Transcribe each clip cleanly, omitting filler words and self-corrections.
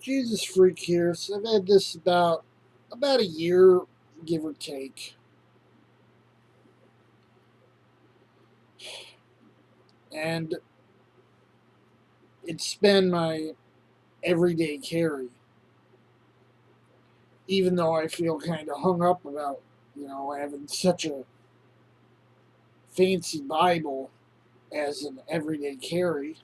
Jesus Freak here. So I've had this about a year, give or take, and it's been my everyday carry. Even though I feel kind of hung up about having such a fancy Bible as an everyday carry,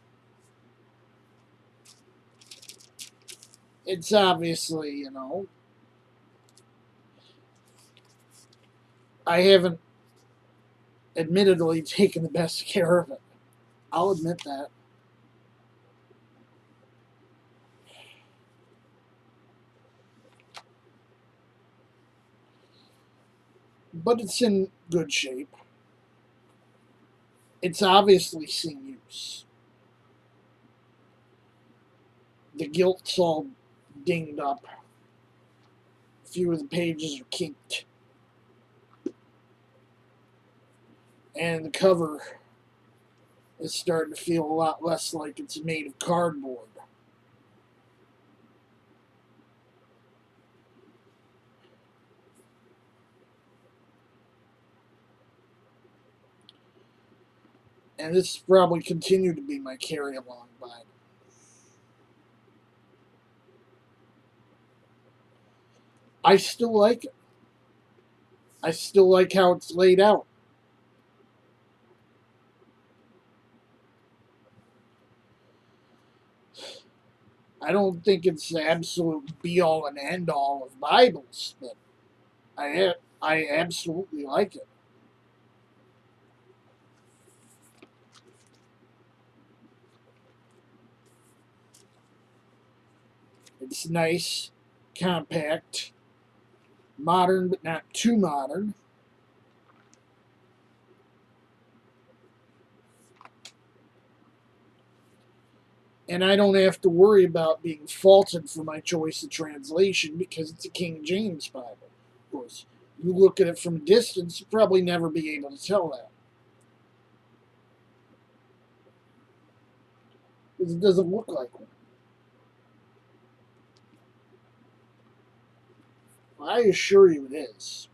it's obviously I haven't admittedly taken the best care of it. I'll admit that. But it's in good shape. It's obviously seen use. The gilt's all dinged up. A few of the pages are kinked. And the cover is starting to feel a lot less like it's made of cardboard. And this probably continue to be my carry along Bible. I still like it. I still like how it's laid out. I don't think it's the absolute be all and end all of Bibles, but I absolutely like it. It's nice, compact, modern but not too modern. And I don't have to worry about being faulted for my choice of translation because it's a King James Bible. Of course, you look at it from a distance, you'll probably never be able to tell that because it doesn't look like one. I assure you it is.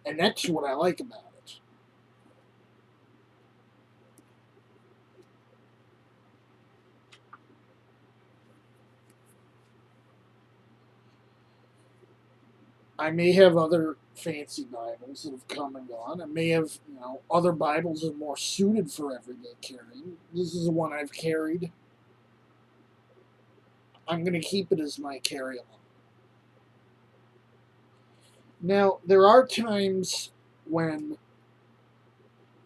And that's what I like about it. I may have other fancy Bibles that have come and gone. I may have, other Bibles that are more suited for everyday carrying. This is the one I've carried. I'm going to keep it as my carry along. Now, there are times when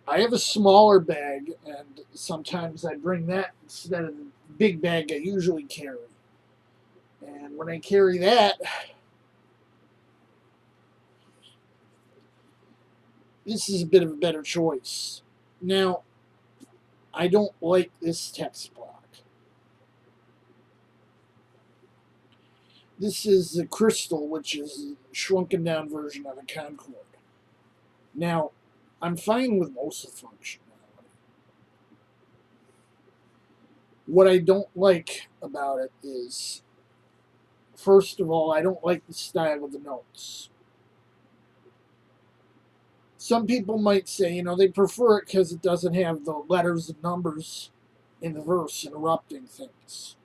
I have a smaller bag, and sometimes I bring that instead of the big bag I usually carry. And when I carry that, this is a bit of a better choice. Now, I don't like this text block. This is the Crystal, which is a shrunken down version of the Concord. Now, I'm fine with most of the functionality. What I don't like about it is, first of all, I don't like the style of the notes. Some people might say, they prefer it because it doesn't have the letters and numbers in the verse interrupting things.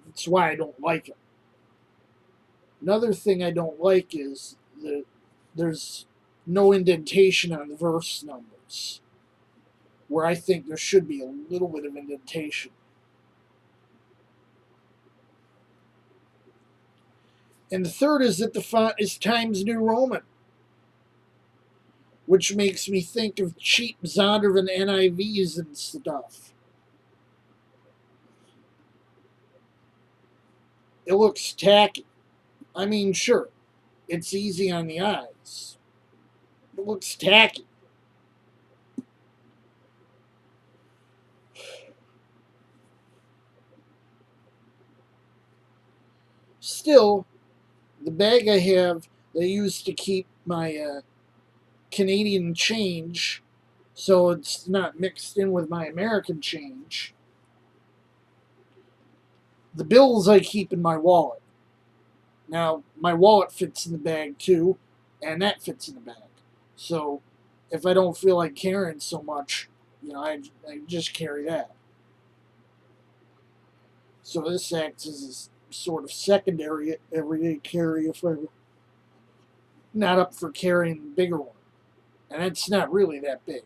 That's why I don't like it. Another thing I don't like is that there's no indentation on the verse numbers, where I think there should be a little bit of indentation. And the third is that the font is Times New Roman, which makes me think of cheap Zondervan NIVs and stuff. It looks tacky. I mean, sure, it's easy on the eyes. It looks tacky. Still, the bag I have that I use to keep my Canadian change so it's not mixed in with my American change. The bills I keep in my wallet. Now, my wallet fits in the bag too, and that fits in the bag. So, if I don't feel like carrying so much, I just carry that. So this acts as a sort of secondary everyday carry if I'm not up for carrying the bigger one. And it's not really that big.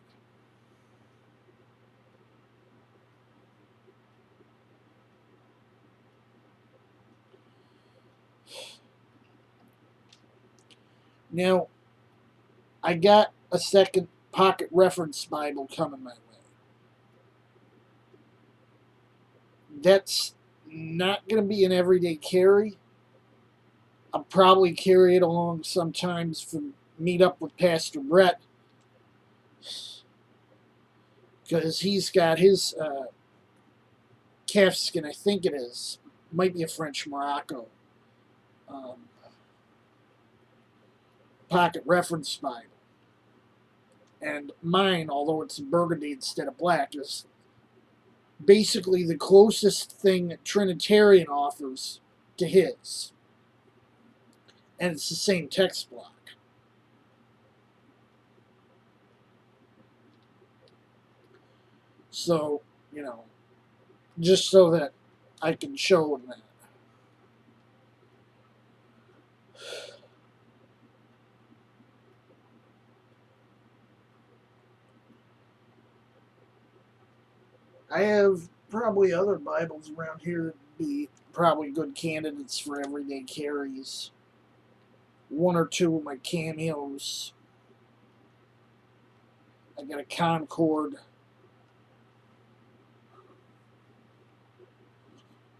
Now, I got a second pocket reference Bible coming my way. That's not going to be an everyday carry. I'll probably carry it along sometimes for meet up with Pastor Brett because he's got his calfskin, I think it is, might be a French Morocco um, pocket reference Bible. And mine, although it's burgundy instead of black, is basically the closest thing Trinitarian offers to his. And it's the same text block. So, just so that I can show him that. I have probably other Bibles around here that would be probably good candidates for everyday carries. One or two of my cameos. I got a Concord.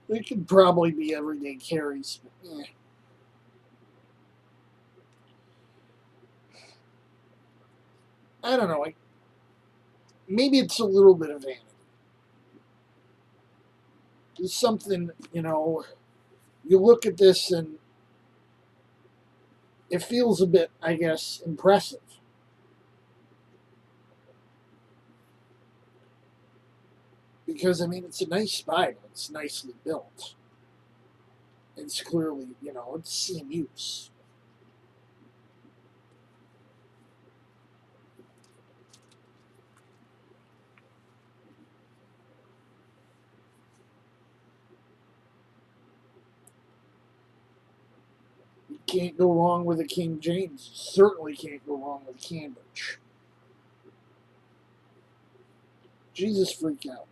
They could probably be everyday carries, but I don't know. Maybe it's a little bit of vanity. There's something, you look at this and it feels a bit, I guess, impressive. Because, it's a nice Bible. It's nicely built. It's clearly, it's seen use. You can't go wrong with a King James. You certainly can't go wrong with a Cambridge. Jesus freak out.